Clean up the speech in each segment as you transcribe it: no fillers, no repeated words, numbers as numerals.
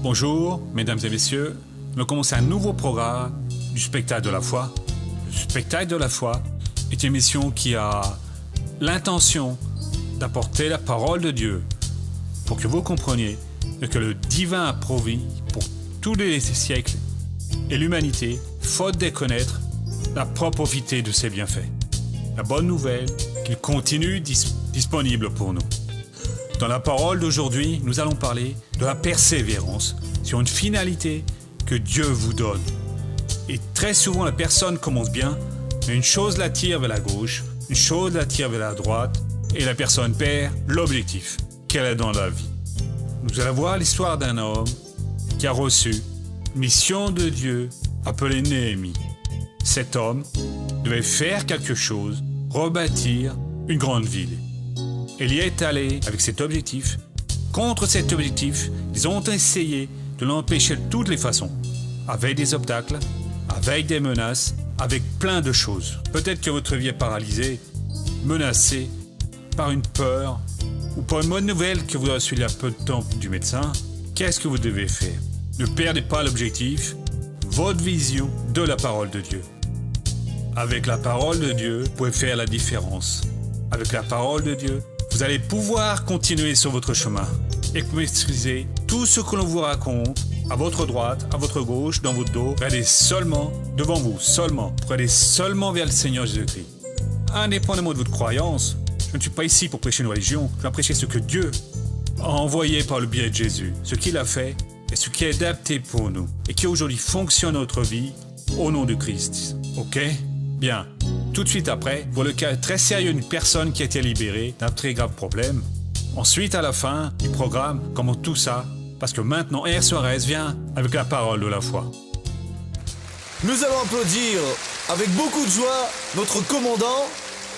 Bonjour, mesdames et messieurs. Nous commençons un nouveau programme du spectacle de la foi. Le spectacle de la foi est une émission qui a l'intention d'apporter la parole de Dieu pour que vous compreniez que le divin a promis pour tous les siècles et l'humanité, faute de connaître, n'a pas profité de ses bienfaits. La bonne nouvelle, qu'il continue disponible pour nous. Dans la parole d'aujourd'hui, nous allons parler de la persévérance sur une finalité que Dieu vous donne. Et très souvent, la personne commence bien, mais une chose l'attire vers la gauche, une chose l'attire vers la droite, et la personne perd l'objectif qu'elle a dans la vie. Nous allons voir l'histoire d'un homme qui a reçu une mission de Dieu appelée Néhémie. Cet homme devait faire quelque chose, rebâtir une grande ville. Il y est allé avec cet objectif. Contre cet objectif, ils ont essayé de l'empêcher de toutes les façons, avec des obstacles, avec des menaces, avec plein de choses. Peut-être que votre vie est paralysée, menacée par une peur ou par une bonne nouvelle que vous avez reçue il y a peu de temps du médecin. Qu'est-ce que vous devez faire? Ne perdez pas l'objectif, votre vision de la parole de Dieu. Avec la parole de Dieu, vous pouvez faire la différence. Avec la parole de Dieu, vous allez pouvoir continuer sur votre chemin et maîtriser tout ce que l'on vous raconte à votre droite, à votre gauche, dans votre dos. Regardez seulement devant vous, seulement. Regardez seulement vers le Seigneur Jésus-Christ. Indépendamment de votre croyance, je ne suis pas ici pour prêcher une religion, je vais prêcher ce que Dieu a envoyé par le biais de Jésus, ce qu'il a fait et ce qui est adapté pour nous et qui aujourd'hui fonctionne dans notre vie au nom de Christ. Ok? Bien. Tout de suite après, pour le cas très sérieux d'une personne qui a été libérée d'un très grave problème. Ensuite, à la fin du programme, comment tout ça, parce que maintenant, R. Suarez vient avec la parole de la foi. Nous allons applaudir avec beaucoup de joie notre commandant.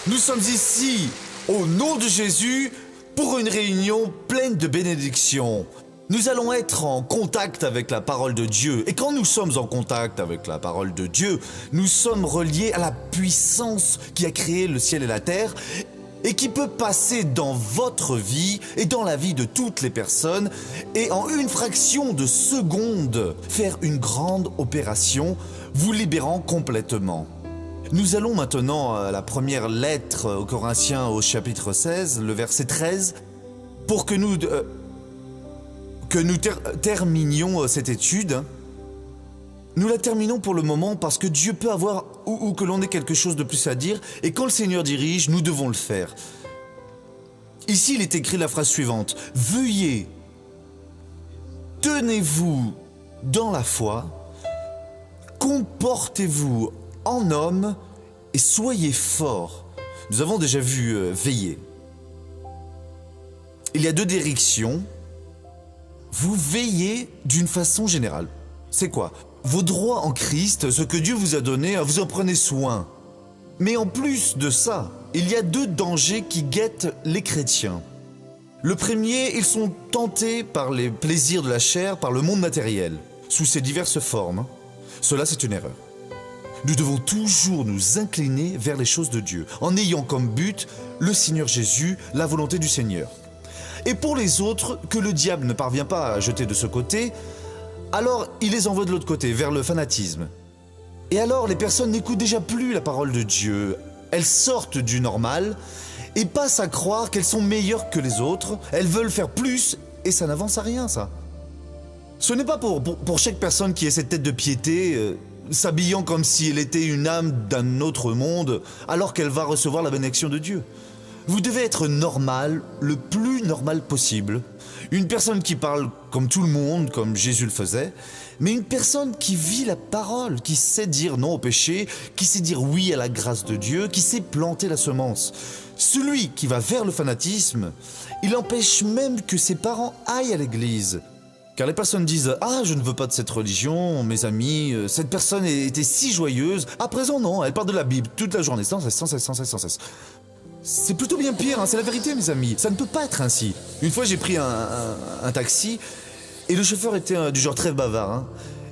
Nous sommes ici, au nom de Jésus, pour une réunion pleine de bénédictions. Nous allons être en contact avec la parole de Dieu. Et quand nous sommes en contact avec la parole de Dieu, nous sommes reliés à la puissance qui a créé le ciel et la terre et qui peut passer dans votre vie et dans la vie de toutes les personnes et en une fraction de seconde faire une grande opération, vous libérant complètement. Nous allons maintenant à la première lettre aux Corinthiens au chapitre 16, le verset 13, pour que nous terminions cette étude. Nous la terminons pour le moment parce que Dieu peut avoir ou que l'on ait quelque chose de plus à dire et quand le Seigneur dirige, nous devons le faire. Ici, il est écrit la phrase suivante. « Veuillez, tenez-vous dans la foi, comportez-vous en homme et soyez forts. » Nous avons déjà vu veiller. Il y a deux directions. Vous veillez d'une façon générale. C'est quoi? Vos droits en Christ, ce que Dieu vous a donné, vous en prenez soin. Mais en plus de ça, il y a deux dangers qui guettent les chrétiens. Le premier, ils sont tentés par les plaisirs de la chair, par le monde matériel, sous ses diverses formes. Cela, c'est une erreur. Nous devons toujours nous incliner vers les choses de Dieu, en ayant comme but le Seigneur Jésus, la volonté du Seigneur. Et pour les autres, que le diable ne parvient pas à jeter de ce côté, alors il les envoie de l'autre côté, vers le fanatisme. Et alors les personnes n'écoutent déjà plus la parole de Dieu. Elles sortent du normal et passent à croire qu'elles sont meilleures que les autres. Elles veulent faire plus et ça n'avance à rien, ça. Ce n'est pas pour chaque personne qui ait cette tête de piété, s'habillant comme si elle était une âme d'un autre monde, alors qu'elle va recevoir la bénédiction de Dieu. Vous devez être normal, le plus normal possible. Une personne qui parle comme tout le monde, comme Jésus le faisait, mais une personne qui vit la parole, qui sait dire non au péché, qui sait dire oui à la grâce de Dieu, qui sait planter la semence. Celui qui va vers le fanatisme, il empêche même que ses parents aillent à l'église. Car les personnes disent « Ah, je ne veux pas de cette religion, mes amis, cette personne était si joyeuse. » À présent, non, elle parle de la Bible toute la journée, sans cesse. C'est plutôt bien pire, hein, c'est la vérité mes amis, ça ne peut pas être ainsi. Une fois j'ai pris un taxi et le chauffeur était du genre très bavard. Hein.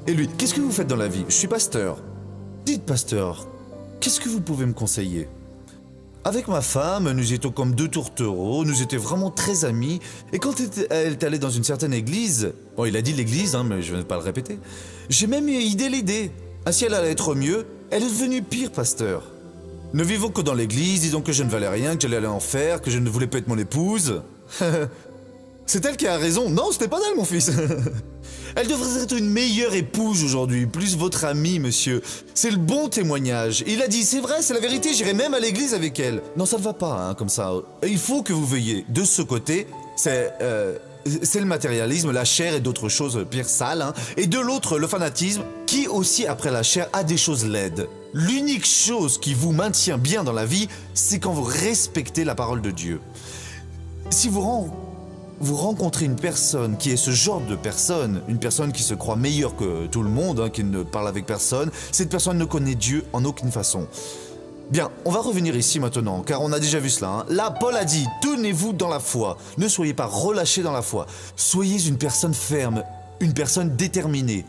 Et lui, qu'est-ce que vous faites dans la vie? Je suis pasteur. Dites pasteur, qu'est-ce que vous pouvez me conseiller? Avec ma femme, nous étions comme deux tourtereaux, nous étions vraiment très amis. Et quand elle est allée dans une certaine église, bon, il a dit l'église, hein, mais je ne vais pas le répéter, j'ai même eu l'idée. Ah, si elle allait être mieux, elle est devenue pire, pasteur. Ne vivons que dans l'église, disons que je ne valais rien, que j'allais aller en enfer, que je ne voulais pas être mon épouse. C'est elle qui a raison. Non, ce n'est pas elle, mon fils. Elle devrait être une meilleure épouse aujourd'hui, plus votre amie, monsieur. C'est le bon témoignage. Il a dit, c'est vrai, c'est la vérité, j'irai même à l'église avec elle. Non, ça ne va pas, hein, comme ça. Il faut que vous veuillez. De ce côté, c'est le matérialisme, la chair et d'autres choses pire sales. Hein. Et de l'autre, le fanatisme, qui aussi, après la chair, a des choses laides. L'unique chose qui vous maintient bien dans la vie, c'est quand vous respectez la parole de Dieu. Si vous rencontrez une personne qui est ce genre de personne, une personne qui se croit meilleure que tout le monde, hein, qui ne parle avec personne, cette personne ne connaît Dieu en aucune façon. Bien, on va revenir ici maintenant, car on a déjà vu cela. Hein. Là, Paul a dit, tenez-vous dans la foi, ne soyez pas relâchés dans la foi. Soyez une personne ferme, une personne déterminée.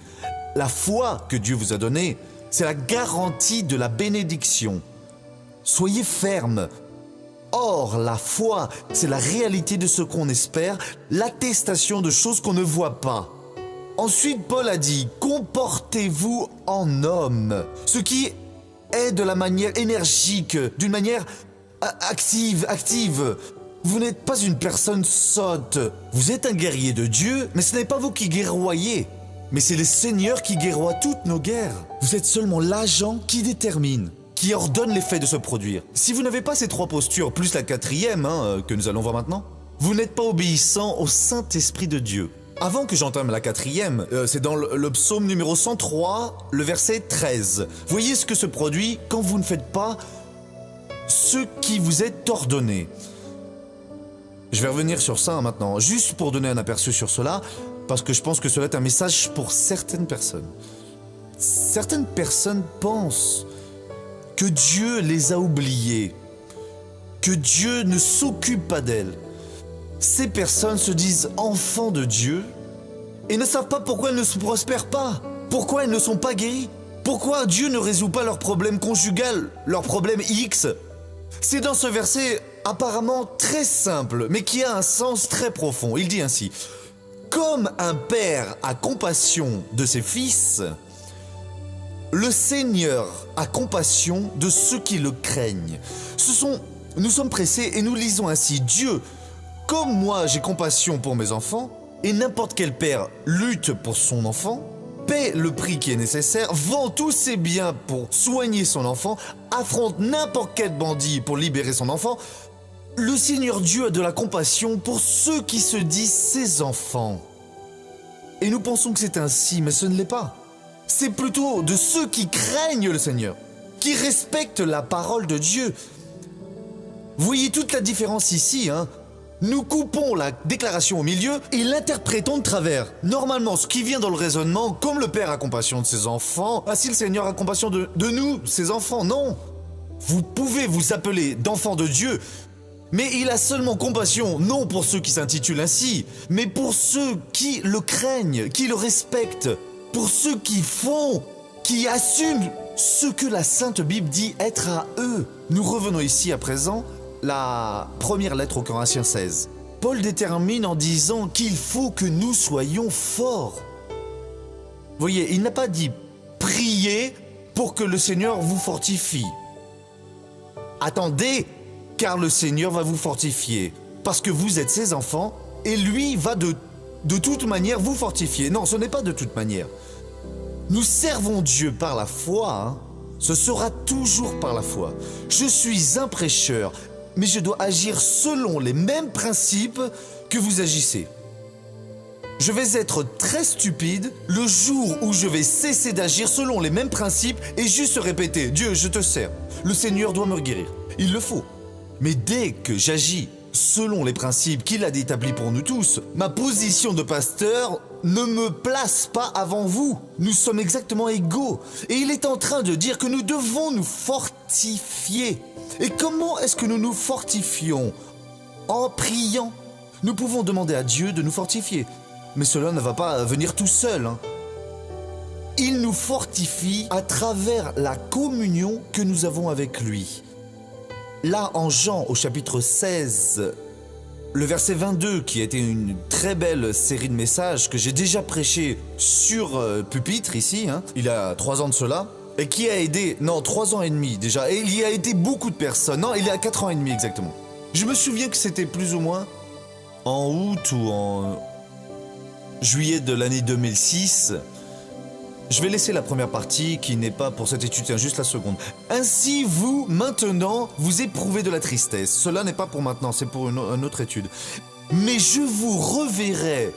La foi que Dieu vous a donnée, c'est la garantie de la bénédiction. Soyez ferme. Or, la foi, c'est la réalité de ce qu'on espère, l'attestation de choses qu'on ne voit pas. Ensuite, Paul a dit, comportez-vous en homme, ce qui est de la manière énergique, d'une manière active. Vous n'êtes pas une personne sotte. Vous êtes un guerrier de Dieu, mais ce n'est pas vous qui guerroyez, mais c'est le Seigneur qui guerroie toutes nos guerres. Vous êtes seulement l'agent qui détermine, qui ordonne l'effet de se produire. Si vous n'avez pas ces trois postures, plus la quatrième, que nous allons voir maintenant, vous n'êtes pas obéissant au Saint-Esprit de Dieu. Avant que j'entame la quatrième, c'est dans le psaume numéro 103, le verset 13. Voyez ce que se produit quand vous ne faites pas ce qui vous est ordonné. Je vais revenir sur ça maintenant, juste pour donner un aperçu sur cela, parce que je pense que cela est un message pour certaines personnes. Certaines personnes pensent que Dieu les a oubliées, que Dieu ne s'occupe pas d'elles. Ces personnes se disent enfants de Dieu et ne savent pas pourquoi elles ne se prospèrent pas, pourquoi elles ne sont pas guéries, pourquoi Dieu ne résout pas leurs problèmes conjugaux, leurs problèmes X. C'est dans ce verset apparemment très simple, mais qui a un sens très profond. Il dit ainsi, « Comme un père a compassion de ses fils, le Seigneur a compassion de ceux qui le craignent. » Nous sommes pressés et nous lisons ainsi, « Dieu, comme moi j'ai compassion pour mes enfants, et n'importe quel père lutte pour son enfant, paie le prix qui est nécessaire, vend tous ses biens pour soigner son enfant, affronte n'importe quel bandit pour libérer son enfant, le Seigneur Dieu a de la compassion pour ceux qui se disent ses enfants. » Et nous pensons que c'est ainsi, mais ce ne l'est pas. C'est plutôt de ceux qui craignent le Seigneur, qui respectent la parole de Dieu. Vous voyez toute la différence ici, hein? Nous coupons la déclaration au milieu et l'interprétons de travers. Normalement, ce qui vient dans le raisonnement, comme le Père a compassion de ses enfants, ainsi le Seigneur a compassion de nous, ses enfants. Non! Vous pouvez vous appeler d'enfants de Dieu, mais il a seulement compassion, non pour ceux qui s'intitulent ainsi, mais pour ceux qui le craignent, qui le respectent, pour ceux qui font, qui assument ce que la Sainte Bible dit être à eux. Nous revenons ici à présent la première lettre aux Corinthiens 16. Paul détermine en disant qu'il faut que nous soyons forts. Voyez, il n'a pas dit priez pour que le Seigneur vous fortifie. Attendez, car le Seigneur va vous fortifier, parce que vous êtes ses enfants, et lui va de toute manière vous fortifier. Non, ce n'est pas de toute manière. Nous servons Dieu par la foi, hein. Ce sera toujours par la foi. Je suis un prêcheur, mais je dois agir selon les mêmes principes que vous agissez. Je vais être très stupide le jour où je vais cesser d'agir selon les mêmes principes et juste répéter « Dieu, je te sers, le Seigneur doit me guérir ». Il le faut. Mais dès que j'agis selon les principes qu'il a établis pour nous tous, ma position de pasteur ne me place pas avant vous. Nous sommes exactement égaux. Et il est en train de dire que nous devons nous fortifier. Et comment est-ce que nous nous fortifions? En priant. Nous pouvons demander à Dieu de nous fortifier. Mais cela ne va pas venir tout seul, hein. Il nous fortifie à travers la communion que nous avons avec lui. là en Jean au chapitre 16, le verset 22, qui a été une très belle série de messages que j'ai déjà prêché sur pupitre ici, il y a 3 ans de cela, et qui a aidé, non 3 ans et demi déjà, et il y a aidé beaucoup de personnes, non il y a 4 ans et demi exactement. Je me souviens que c'était plus ou moins en août ou en juillet de l'année 2006. Je vais laisser la première partie qui n'est pas pour cette étude, tiens juste la seconde. Ainsi vous, maintenant, vous éprouvez de la tristesse. Cela n'est pas pour maintenant, c'est pour une autre étude. Mais je vous reverrai.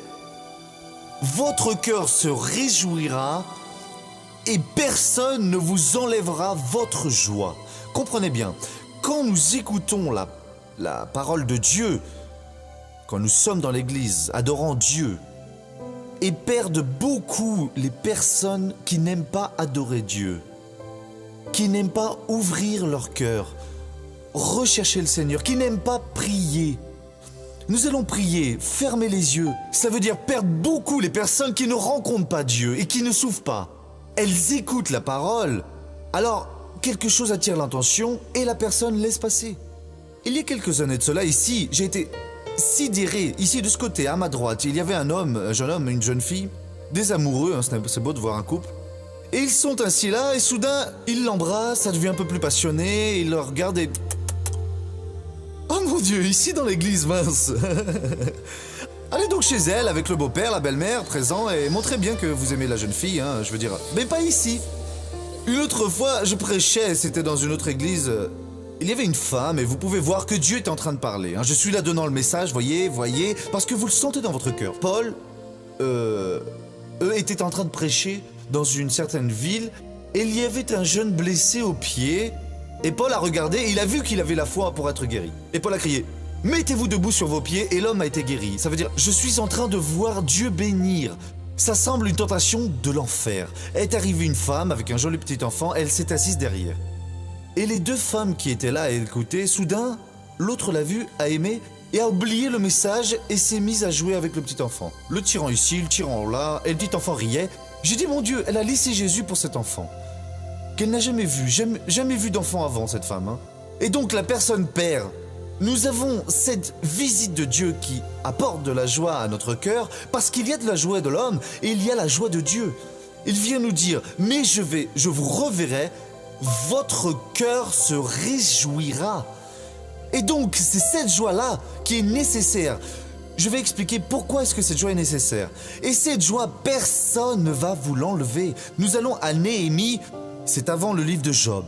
Votre cœur se réjouira et personne ne vous enlèvera votre joie. Comprenez bien, quand nous écoutons la parole de Dieu, quand nous sommes dans l'église, adorant Dieu, et perdent beaucoup les personnes qui n'aiment pas adorer Dieu, qui n'aiment pas ouvrir leur cœur, rechercher le Seigneur, qui n'aiment pas prier. Nous allons prier, fermer les yeux. Ça veut dire perdre beaucoup les personnes qui ne rencontrent pas Dieu et qui ne s'ouvrent pas. Elles écoutent la parole, alors quelque chose attire l'attention et la personne laisse passer. Il y a quelques années de cela, ici, j'ai été sidéré. Ici, de ce côté, à ma droite, il y avait un jeune homme, une jeune fille, des amoureux, c'est beau de voir un couple. Et ils sont ainsi là, et soudain, il l'embrasse, ça devient un peu plus passionné, il le regarde et... Oh mon Dieu, ici dans l'église, mince. Allez donc chez elle, avec le beau-père, la belle-mère, présent, et montrez bien que vous aimez la jeune fille, je veux dire. Mais pas ici. Une autre fois, je prêchais, c'était dans une autre église... Il y avait une femme et vous pouvez voir que Dieu est en train de parler. Je suis là donnant le message, voyez, parce que vous le sentez dans votre cœur. Paul, eux étaient en train de prêcher dans une certaine ville et il y avait un jeune blessé au pied. Et Paul a regardé et il a vu qu'il avait la foi pour être guéri. Et Paul a crié, « Mettez-vous debout sur vos pieds » et l'homme a été guéri. Ça veut dire, je suis en train de voir Dieu bénir. Ça semble une tentation de l'enfer. Est arrivée une femme avec un joli petit enfant, elle s'est assise derrière. Et les 2 femmes qui étaient là à écouter, soudain, l'autre l'a vu, a aimé et a oublié le message et s'est mise à jouer avec le petit enfant. Le tirant ici, le tirant là, et le petit enfant riait. J'ai dit, mon Dieu, elle a laissé Jésus pour cet enfant. Qu'elle n'a jamais vu, jamais vu d'enfant avant, cette femme. Et donc la personne perd. Nous avons cette visite de Dieu qui apporte de la joie à notre cœur, parce qu'il y a de la joie de l'homme et il y a la joie de Dieu. Il vient nous dire, mais je vous reverrai, votre cœur se réjouira. Et donc, c'est cette joie-là qui est nécessaire. Je vais expliquer pourquoi est-ce que cette joie est nécessaire. Et cette joie, personne ne va vous l'enlever. Nous allons à Néhémie, c'est avant le livre de Job.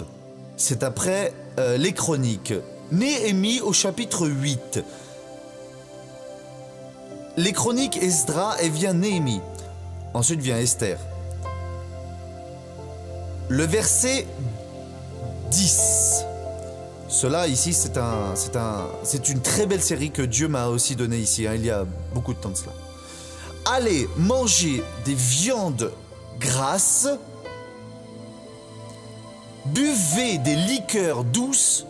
C'est après les Chroniques. Néhémie au chapitre 8. Les Chroniques, Esdras, et vient Néhémie. Ensuite vient Esther. Le verset 10. Cela ici, c'est une très belle série que Dieu m'a aussi donnée ici, il y a beaucoup de temps de cela. Allez manger des viandes grasses, buvez des liqueurs douces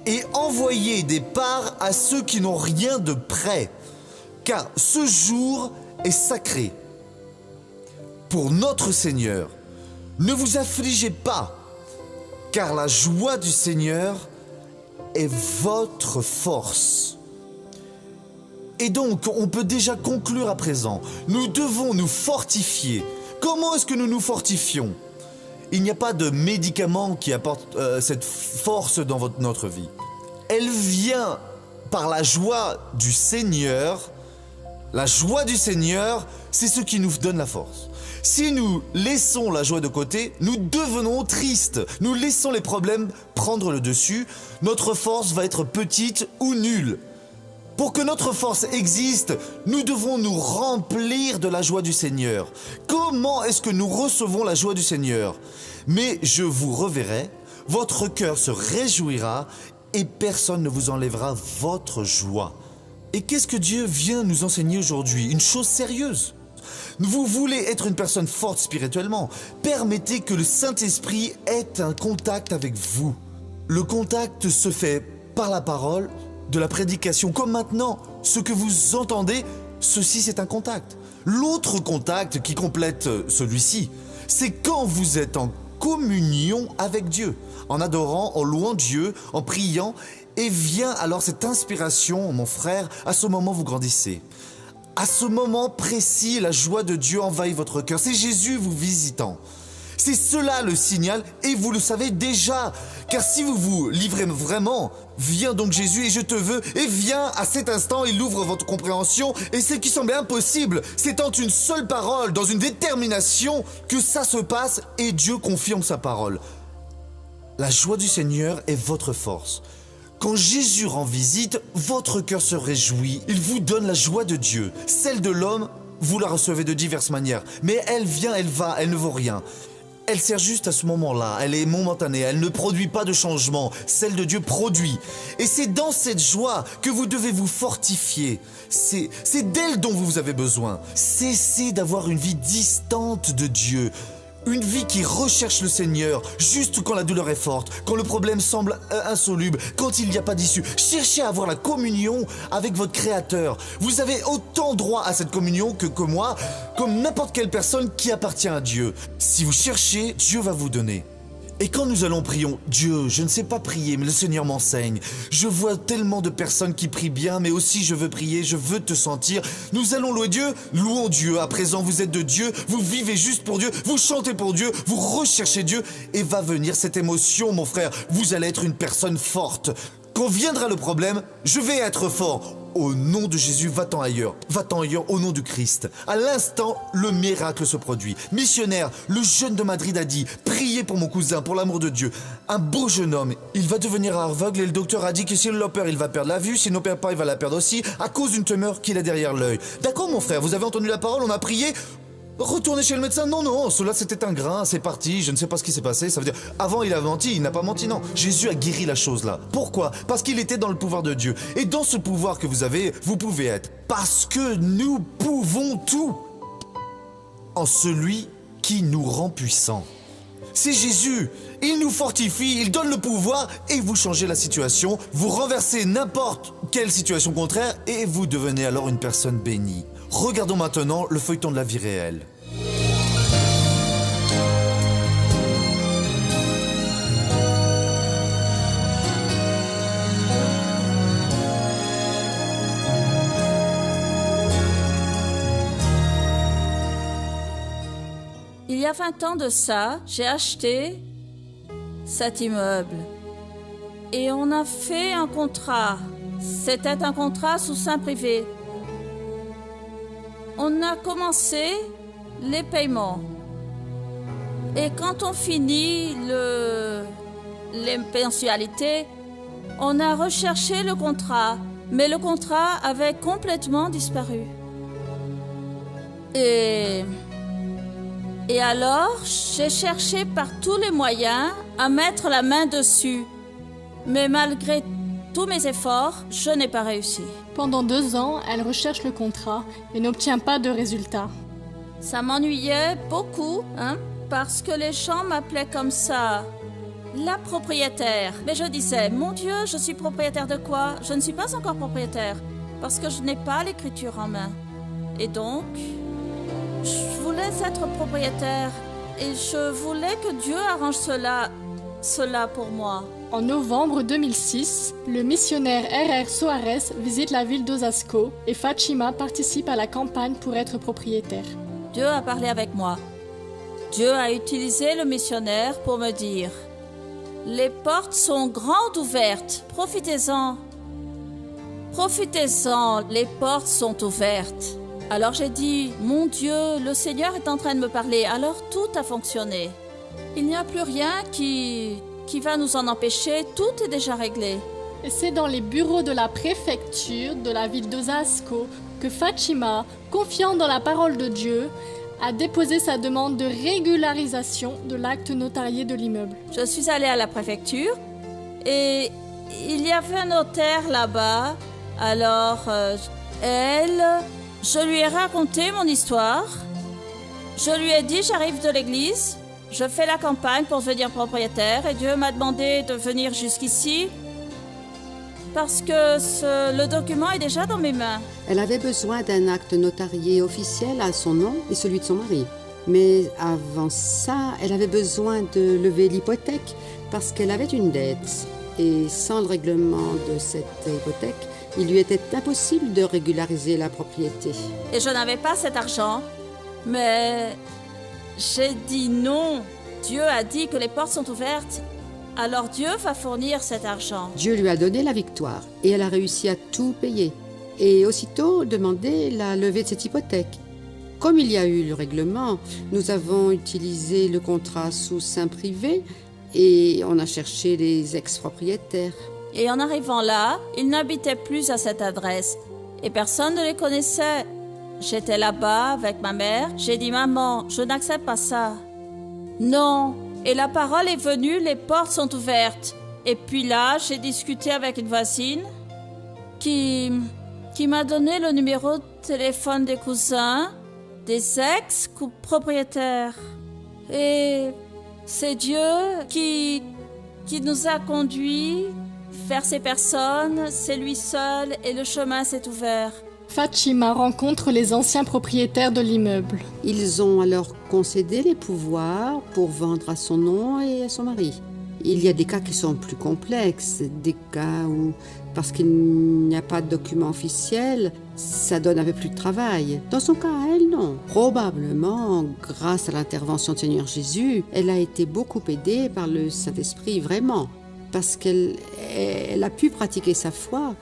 et envoyez des parts à ceux qui n'ont rien de prêt, car ce jour est sacré. Pour notre Seigneur, ne vous affligez pas, car la joie du Seigneur est votre force. Et donc, on peut déjà conclure à présent. Nous devons nous fortifier. Comment est-ce que nous nous fortifions? Il n'y a pas de médicament qui apporte cette force dans notre vie. Elle vient par la joie du Seigneur. La joie du Seigneur, c'est ce qui nous donne la force. Si nous laissons la joie de côté, nous devenons tristes. Nous laissons les problèmes prendre le dessus. Notre force va être petite ou nulle. Pour que notre force existe, nous devons nous remplir de la joie du Seigneur. Comment est-ce que nous recevons la joie du Seigneur? Mais je vous reverrai, votre cœur se réjouira et personne ne vous enlèvera votre joie. Et qu'est-ce que Dieu vient nous enseigner aujourd'hui? Une chose sérieuse. Vous voulez être une personne forte spirituellement, permettez que le Saint-Esprit ait un contact avec vous. Le contact se fait par la parole, de la prédication, comme maintenant, ce que vous entendez, ceci c'est un contact. L'autre contact qui complète celui-ci, c'est quand vous êtes en communion avec Dieu. en adorant, en louant Dieu, en priant, et vient alors cette inspiration, mon frère, à ce moment vous grandissez. À ce moment précis, la joie de Dieu envahit votre cœur. C'est Jésus vous visitant. C'est cela le signal, et vous le savez déjà. Car si vous vous livrez vraiment, viens donc Jésus et je te veux, et viens à cet instant, il ouvre votre compréhension, et ce qui semblait impossible, c'est en une seule parole, dans une détermination, que ça se passe, et Dieu confirme sa parole. La joie du Seigneur est votre force. Quand Jésus rend visite, votre cœur se réjouit, il vous donne la joie de Dieu. Celle de l'homme, vous la recevez de diverses manières, mais elle vient, elle va, elle ne vaut rien. Elle sert juste à ce moment-là, elle est momentanée, elle ne produit pas de changement, celle de Dieu produit. Et c'est dans cette joie que vous devez vous fortifier. C'est d'elle dont vous avez besoin. Cessez d'avoir une vie distante de Dieu. Une vie qui recherche le Seigneur, juste quand la douleur est forte, quand le problème semble insoluble, quand il n'y a pas d'issue. Cherchez à avoir la communion avec votre Créateur. Vous avez autant droit à cette communion que moi, comme n'importe quelle personne qui appartient à Dieu. Si vous cherchez, Dieu va vous donner. Et quand nous allons prions, Dieu, je ne sais pas prier, mais le Seigneur m'enseigne. Je vois tellement de personnes qui prient bien, mais aussi je veux prier, je veux te sentir. Nous allons louer Dieu, louons Dieu. À présent, vous êtes de Dieu, vous vivez juste pour Dieu, vous chantez pour Dieu, vous recherchez Dieu. Et va venir cette émotion, mon frère. Vous allez être une personne forte. Quand viendra le problème, je vais être fort. Au nom de Jésus, va-t'en ailleurs au nom du Christ. À l'instant, le miracle se produit. Missionnaire, le jeune de Madrid a dit, priez pour mon cousin, pour l'amour de Dieu. Un beau jeune homme, il va devenir aveugle et le docteur a dit que s'il l'opère, il va perdre la vue, s'il n'opère pas, il va la perdre aussi, à cause d'une tumeur qu'il a derrière l'œil. D'accord mon frère, vous avez entendu la parole, on a prié. Retournez chez le médecin, non, cela c'était un grain, c'est parti, je ne sais pas ce qui s'est passé, ça veut dire, avant il a menti, il n'a pas menti, non. Jésus a guéri la chose là. Pourquoi? Parce qu'il était dans le pouvoir de Dieu. Et dans ce pouvoir que vous avez, vous pouvez être. Parce que nous pouvons tout en celui qui nous rend puissants. C'est Jésus, il nous fortifie, il donne le pouvoir et vous changez la situation, vous renversez n'importe quelle situation contraire et vous devenez alors une personne bénie. Regardons maintenant le feuilleton de la vie réelle. Il y a 20 ans de ça, j'ai acheté cet immeuble et on a fait un contrat. C'était un contrat sous seing privé. On a commencé les paiements. Et quand on finit les mensualités, on a recherché le contrat. Mais le contrat avait complètement disparu. Et alors, j'ai cherché par tous les moyens à mettre la main dessus. Mais malgré tous mes efforts, je n'ai pas réussi. Pendant 2 ans, elle recherche le contrat et n'obtient pas de résultat. Ça m'ennuyait beaucoup, parce que les gens m'appelaient comme ça. La propriétaire. Mais je disais, mon Dieu, je suis propriétaire de quoi? Je ne suis pas encore propriétaire, parce que je n'ai pas l'écriture en main. Et donc, je voulais être propriétaire, et je voulais que Dieu arrange cela pour moi. En novembre 2006, le missionnaire R.R. Soares visite la ville d'Osasco et Fatima participe à la campagne pour être propriétaire. Dieu a parlé avec moi. Dieu a utilisé le missionnaire pour me dire « Les portes sont grandes ouvertes, profitez-en. Profitez-en, les portes sont ouvertes. » Alors j'ai dit « Mon Dieu, le Seigneur est en train de me parler. » Alors tout a fonctionné. Il n'y a plus rien qui va nous en empêcher, tout est déjà réglé. Et c'est dans les bureaux de la préfecture de la ville d'Osasco que Fatima, confiante dans la parole de Dieu, a déposé sa demande de régularisation de l'acte notarié de l'immeuble. Je suis allée à la préfecture et il y avait un notaire là-bas. Alors, je lui ai raconté mon histoire. Je lui ai dit, j'arrive de l'église. Je fais la campagne pour devenir propriétaire et Dieu m'a demandé de venir jusqu'ici parce que le document est déjà dans mes mains. Elle avait besoin d'un acte notarié officiel à son nom et celui de son mari. Mais avant ça, elle avait besoin de lever l'hypothèque parce qu'elle avait une dette. Et sans le règlement de cette hypothèque, il lui était impossible de régulariser la propriété. Et je n'avais pas cet argent. Mais j'ai dit non. Dieu a dit que les portes sont ouvertes. Alors Dieu va fournir cet argent. Dieu lui a donné la victoire et elle a réussi à tout payer. Et aussitôt demandé la levée de cette hypothèque. Comme il y a eu le règlement, nous avons utilisé le contrat sous seing privé et on a cherché les ex-propriétaires. Et en arrivant là, ils n'habitaient plus à cette adresse. Et personne ne les connaissait. J'étais là-bas avec ma mère. J'ai dit, maman, je n'accepte pas ça. Non. Et la parole est venue, les portes sont ouvertes. Et puis là, j'ai discuté avec une voisine qui m'a donné le numéro de téléphone des cousins, des ex-propriétaires. Et c'est Dieu qui nous a conduits vers ces personnes. C'est lui seul et le chemin s'est ouvert. Fatima rencontre les anciens propriétaires de l'immeuble. Ils ont alors concédé les pouvoirs pour vendre à son nom et à son mari. Il y a des cas qui sont plus complexes, des cas où, parce qu'il n'y a pas de document officiel, ça donne un peu plus de travail. Dans son cas, elle, non. Probablement, grâce à l'intervention du Seigneur Jésus, elle a été beaucoup aidée par le Saint-Esprit, vraiment, parce qu'elle a pu pratiquer sa foi.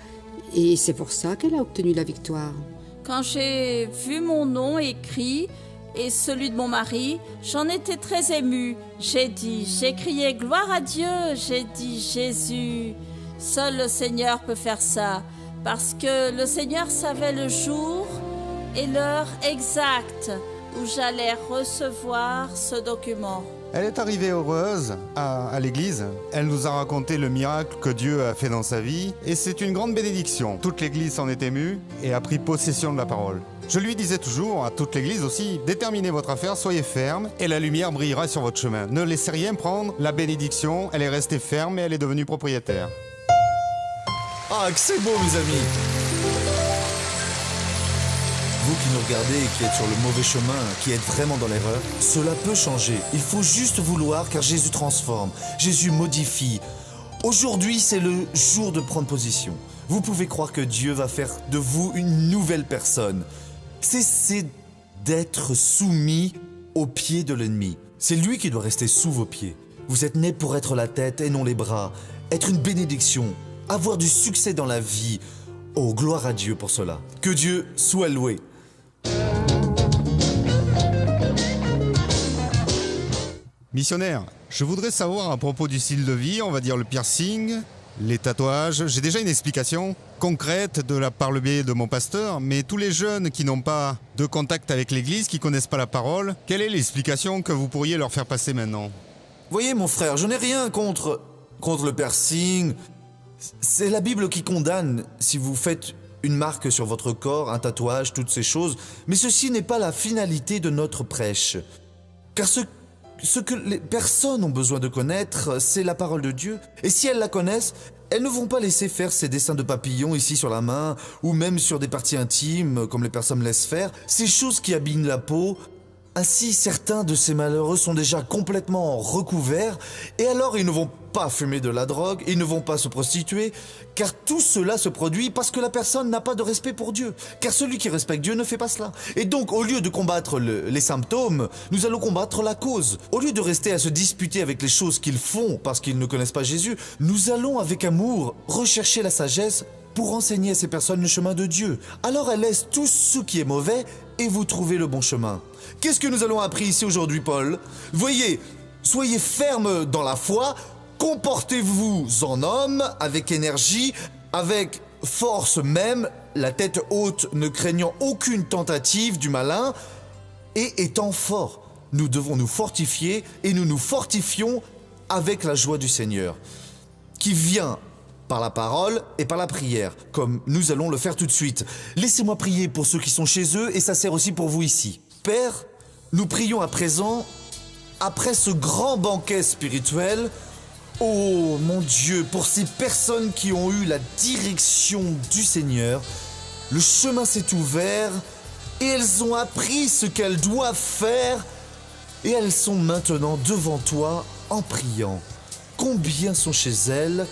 Et c'est pour ça qu'elle a obtenu la victoire. Quand j'ai vu mon nom écrit et celui de mon mari, j'en étais très émue. J'ai crié gloire à Dieu, j'ai dit Jésus. Seul le Seigneur peut faire ça, parce que le Seigneur savait le jour et l'heure exacte où j'allais recevoir ce document. Elle est arrivée heureuse à l'église. Elle nous a raconté le miracle que Dieu a fait dans sa vie. Et c'est une grande bénédiction. Toute l'église s'en est émue et a pris possession de la parole. Je lui disais toujours, à toute l'église aussi, déterminez votre affaire, soyez ferme et la lumière brillera sur votre chemin. Ne laissez rien prendre. La bénédiction, elle est restée ferme et elle est devenue propriétaire. Ah, que c'est beau, mes amis! Vous qui nous regardez et qui êtes sur le mauvais chemin, qui êtes vraiment dans l'erreur, cela peut changer. Il faut juste vouloir, car Jésus transforme, Jésus modifie. Aujourd'hui, c'est le jour de prendre position. Vous pouvez croire que Dieu va faire de vous une nouvelle personne. Cessez d'être soumis aux pieds de l'ennemi. C'est lui qui doit rester sous vos pieds. Vous êtes nés pour être la tête et non les bras, être une bénédiction, avoir du succès dans la vie. Oh, gloire à Dieu pour cela. Que Dieu soit loué. Missionnaire, je voudrais savoir à propos du style de vie, on va dire le piercing, les tatouages. J'ai déjà une explication concrète par le biais de mon pasteur, mais tous les jeunes qui n'ont pas de contact avec l'église, qui connaissent pas la parole, quelle est l'explication que vous pourriez leur faire passer maintenant? Voyez mon frère, je n'ai rien contre le piercing. C'est la Bible qui condamne si vous faites une marque sur votre corps, un tatouage, toutes ces choses. Mais ceci n'est pas la finalité de notre prêche. Car ce que les personnes ont besoin de connaître, c'est la parole de Dieu. Et si elles la connaissent, elles ne vont pas laisser faire ces dessins de papillons ici sur la main, ou même sur des parties intimes, comme les personnes laissent faire. Ces choses qui abîment la peau. Ainsi, certains de ces malheureux sont déjà complètement recouverts, et alors ils ne vont pas fumer de la drogue, ils ne vont pas se prostituer, car tout cela se produit parce que la personne n'a pas de respect pour Dieu. Car celui qui respecte Dieu ne fait pas cela. Et donc, au lieu de combattre les symptômes, nous allons combattre la cause. Au lieu de rester à se disputer avec les choses qu'ils font parce qu'ils ne connaissent pas Jésus, nous allons avec amour rechercher la sagesse pour enseigner à ces personnes le chemin de Dieu. Alors elle laisse tout ce qui est mauvais et vous trouvez le bon chemin. Qu'est-ce que nous allons appris ici aujourd'hui, Paul? Voyez, soyez fermes dans la foi, comportez-vous en homme, avec énergie, avec force même, la tête haute, ne craignant aucune tentative du malin, et étant forts. Nous devons nous fortifier, et nous nous fortifions avec la joie du Seigneur, qui vient par la parole et par la prière, comme nous allons le faire tout de suite. Laissez-moi prier pour ceux qui sont chez eux, et ça sert aussi pour vous ici. Père, nous prions à présent, après ce grand banquet spirituel, oh mon Dieu, pour ces personnes qui ont eu la direction du Seigneur, le chemin s'est ouvert et elles ont appris ce qu'elles doivent faire et elles sont maintenant devant toi en priant. Combien sont chez elles,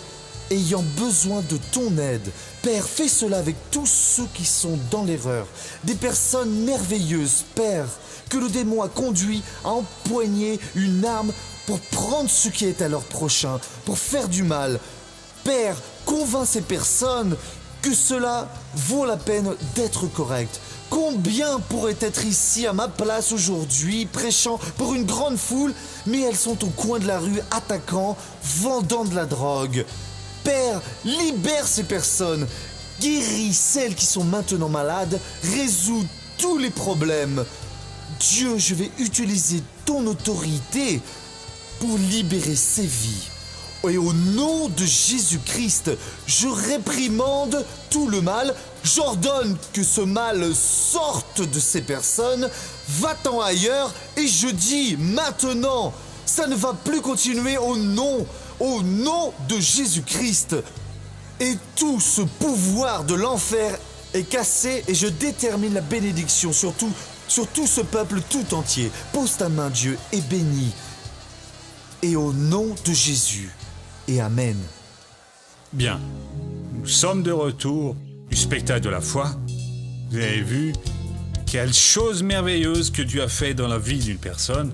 ayant besoin de ton aide. Père, fais cela avec tous ceux qui sont dans l'erreur. Des personnes merveilleuses, Père, que le démon a conduit à empoigner une arme pour prendre ce qui est à leur prochain, pour faire du mal. Père, convainc ces personnes que cela vaut la peine d'être correct. Combien pourraient être ici à ma place aujourd'hui, prêchant pour une grande foule, mais elles sont au coin de la rue attaquant, vendant de la drogue. Père, libère ces personnes, guéris celles qui sont maintenant malades, résous tous les problèmes. Dieu, je vais utiliser ton autorité pour libérer ces vies. Et au nom de Jésus-Christ, je réprimande tout le mal. J'ordonne que ce mal sorte de ces personnes. Va-t'en ailleurs et je dis maintenant, ça ne va plus continuer au nom de Jésus-Christ. Et tout ce pouvoir de l'enfer est cassé et je détermine la bénédiction sur tout ce peuple tout entier. Pose ta main, Dieu, et bénis. Et au nom de Jésus. Et Amen. Bien, nous sommes de retour du spectacle de la foi. Vous avez vu quelle chose merveilleuse que Dieu a fait dans la vie d'une personne.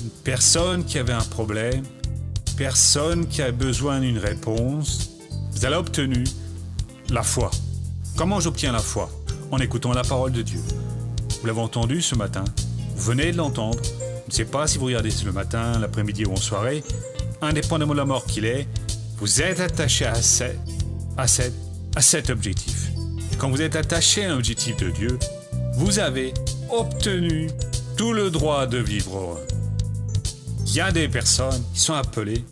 Une personne qui avait un problème, une personne qui avait besoin d'une réponse. Vous avez obtenu la foi. Comment j'obtiens la foi? En écoutant la parole de Dieu. Vous l'avez entendu ce matin, vous venez de l'entendre. Je ne sais pas si vous regardez le matin, l'après-midi ou en soirée. Indépendamment de la mort qu'il est, vous êtes attaché à cet objectif. Et quand vous êtes attaché à un objectif de Dieu, vous avez obtenu tout le droit de vivre heureux. Il y a des personnes qui sont appelées.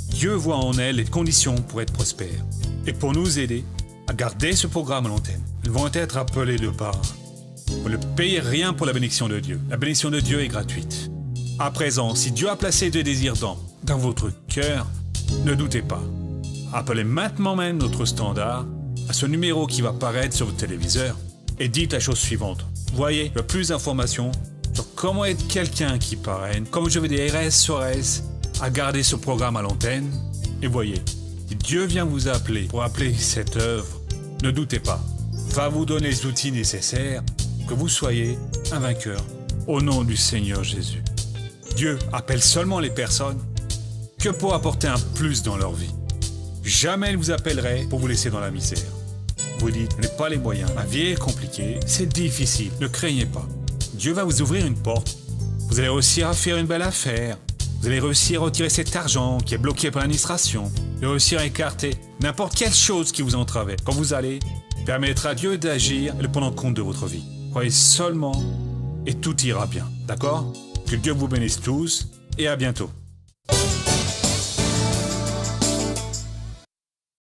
Dieu voit en elles les conditions pour être prospères. Et pour nous aider à garder ce programme à l'antenne, elles vont être appelées de part. Vous ne payez rien pour la bénédiction de Dieu. La bénédiction de Dieu est gratuite. À présent, si Dieu a placé des désirs dans votre cœur, ne doutez pas. Appelez maintenant même notre standard à ce numéro qui va apparaître sur votre téléviseur et dites la chose suivante. Voyez, le plus d'informations sur comment être quelqu'un qui parraine, comment je vais des RS à garder ce programme à l'antenne. Et voyez, si Dieu vient vous appeler pour appeler cette œuvre, ne doutez pas. Il va vous donner les outils nécessaires pour que vous soyez un vainqueur au nom du Seigneur Jésus. Dieu appelle seulement les personnes que pour apporter un plus dans leur vie. Jamais il vous appellerait pour vous laisser dans la misère. Vous dites, je n'ai pas les moyens, ma vie est compliquée, c'est difficile, ne craignez pas. Dieu va vous ouvrir une porte, vous allez réussir à faire une belle affaire, vous allez réussir à retirer cet argent qui est bloqué par l'administration, vous allez réussir à écarter n'importe quelle chose qui vous entravait. Quand vous allez permettre à Dieu d'agir et de prendre en compte de votre vie. Croyez seulement et tout ira bien, d'accord? Que Dieu vous bénisse tous et à bientôt.